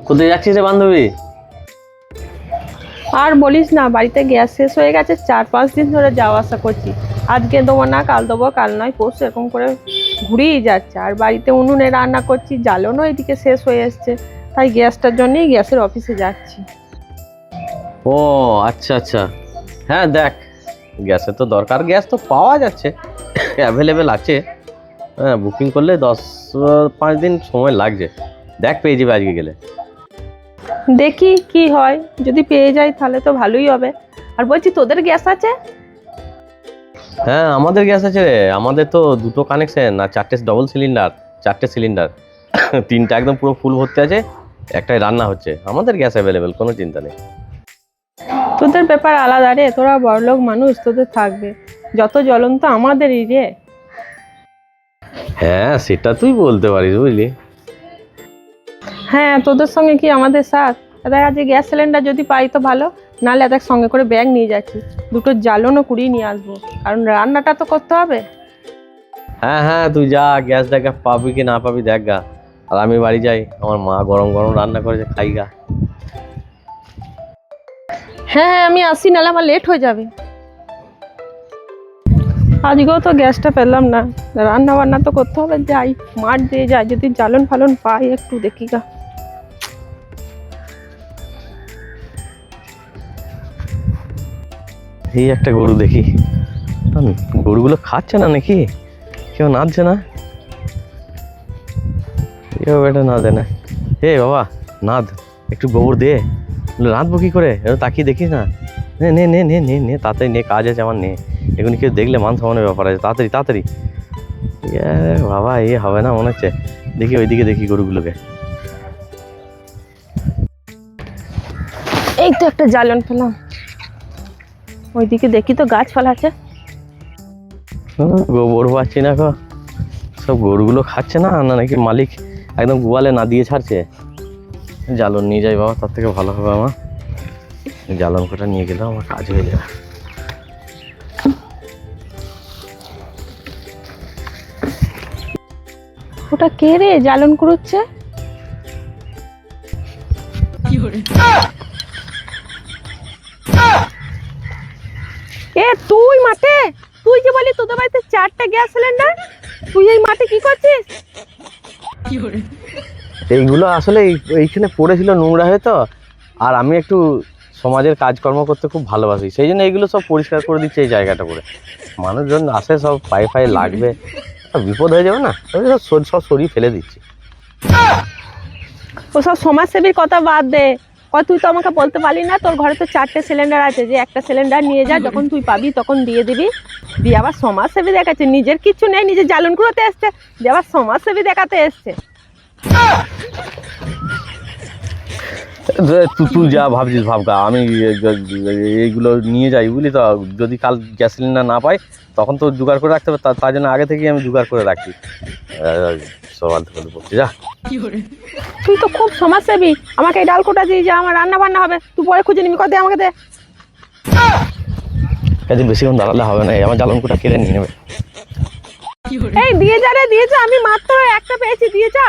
কোথায় যাচ্ছিস রে বান্ধবী? আর বলিস না, বাড়িতে গ্যাস শেষ হয়ে গেছে। 4-5 দিন ধরে যাওয়া আসা করছি। আজকে দেবো না, কাল দেবো, কাল নয় পরশু, এরকম করে ঘুরেই যাচ্ছে। আর বাড়িতে উনুনে রান্না করছি, জ্বালানো এদিকে শেষ হয়ে এসছে। তাই গ্যাসটার জন্যই গ্যাসের অফিসে যাচ্ছি। ও আচ্ছা আচ্ছা, হ্যাঁ দেখ, গ্যাসের তো দরকার, গ্যাস তো পাওয়া যাচ্ছে, অ্যাভেলেবেল আছে। হ্যাঁ, বুকিং করলে 10-5 দিন সময় লাগছে। দেখ পেয়ে যাবে আজকে গেলে। দেখি কি হয়, যদি পেয়ে যাই তাহলে তো ভালোই হবে। আর বলছি, তোদের গ্যাস আছে? হ্যাঁ আমাদের গ্যাস আছে রে, আমাদের তো 2টো কানেকশন আর 4টে ডবল সিলিন্ডার, 4টে সিলিন্ডার, 3টা একদম পুরো ফুল ভর্তি আছে, একটাই রান্না হচ্ছে। আমাদের গ্যাস অ্যাভেলেবেল, কোনো চিন্তা নেই। তোদের ব্যাপার আলাদা রে, তোরা বড়লোক মানুষ, তোদের থাকবে। যত জ্বলন্ত আমাদেরই রে। হ্যাঁ সেটা তুই বলতে পারিস, বুঝলি। হ্যাঁ, তোদের সঙ্গে কি আমাদের সাথ? দেখ আজকে গ্যাস সিলিন্ডার যদি পাই তো ভালো, নাহলে দেখ সঙ্গে করে ব্যাগ নিয়ে যাচ্ছি, 2টো জ্বালানো কুড়িয়ে নিয়ে আসবো, কারণ রান্নাটা তো করতে হবে। হ্যাঁ হ্যাঁ, তুই যা, গ্যাস দেখা পাবি কি না পাবি দেখ গা। আর আমি বাড়ি যাই, আমার মা গরম গরম রান্না করেছে, খাই গা। হ্যাঁ হ্যাঁ, আমি আসি, নাহলে আমার লেট হয়ে যাবে। আজকেও তো গ্যাসটা পেলাম না, রান্না বান্না তো করতে হবে। যাই, মাঠ দিয়ে যাই, যদি জ্বালন ফালন পাই একটু দেখি গা। এই একটা গরু দেখি, গরুগুলো খাচ্ছে না নাকি, কেউ নাচছে না, কেউ এটা না দে না। হে বাবা, নাদ, একটু গোবর দে। রাঁধবো কি করে, এটা তাকিয়ে দেখিস না। নে নে নে নে নে নে, তাড়াতাড়ি নে, কাজ আছে আমার, নে। এগুলি কেউ দেখলে মান সম্মানের ব্যাপার আছে, তাড়াতাড়ি তাড়াতাড়ি। বাবা, হবে না মনে হচ্ছে। দেখি ওইদিকে, দেখি গরুগুলোকে। এই তো একটা জ্বালন পেলাম, ওইদিকে দেখি তো গাছপালা আছে। গোবর পাচ্ছি না গো, সব গরুগুলো খাচ্ছে না, না নাকি মালিক একদম গোয়ালে না দিয়ে ছাড়ছে। জ্বালন নিয়ে যাই বাবা, তার থেকে ভালো হবে আমার। জ্বালন কটা নিয়ে গেলেও আমার কাজ হয়ে যাবে। ওটা কে রে জ্বালন করছে? এ তুই মাঠে, তুই যে বলি তোদের বাড়িতে 4টা গ্যাস সিলিন্ডার, তুই এই মাঠে কি করছিস? এইগুলো আসলে এইখানে পড়েছিল নোংরা হয়তো, আর আমি একটু সমাজের কাজকর্ম করতে খুব ভালোবাসি, সেই জন্য এইগুলো সব পরিষ্কার করে দিচ্ছে এই জায়গাটা করে। মানুষজন আসে, সব পায়ে ফায়ে লাগবে, বিপদ হয়ে যাবে না, সব সরিয়ে ফেলে দিচ্ছি। ওসব সমাজসেবীর কথা বাদ দে। তুই তো আমাকে বলতে পারলি না তোর ঘরে তো 4টে সিলিন্ডার আছে, যে একটা সিলিন্ডার নিয়ে যা, যখন তুই পাবি তখন দিয়ে দিবি। দিয়ে আবার সমাজসেবী দেখাচ্ছে, নিজের কিছু নেই, নিজের জ্বালন কুড়োতে এসছে, দিয়ে আবার সমাজসেবী দেখাতে এসছে। তুই যা ভাবছিস ভাবগা, আমি এইগুলো নিয়ে যাই বুঝলি তো। যদি কাল গ্যাস সিলিন্ডার না পাই, তখন তো জোগাড় করে রাখতে হবে, তার জন্য আগে থেকেই আমি জোগাড় করে রাখি। সবাই বলছি যা। তুই তো খুব সমাজসেবী, আমাকে এই ডাল কোটা দিয়ে যা, আমার রান্না বান্না হবে, তুই পরে খুঁজে নিবি, দে আমাকে দে। এদিন বেশিক্ষণ দাঁড়ালে হবে না, আমার জ্বালন কোটা কেড়ে নিয়ে নেবে। এই দিয়ে যা রে, দিয়ে যা, আমি মাত্র একটা পেয়েছি, দিয়ে যা।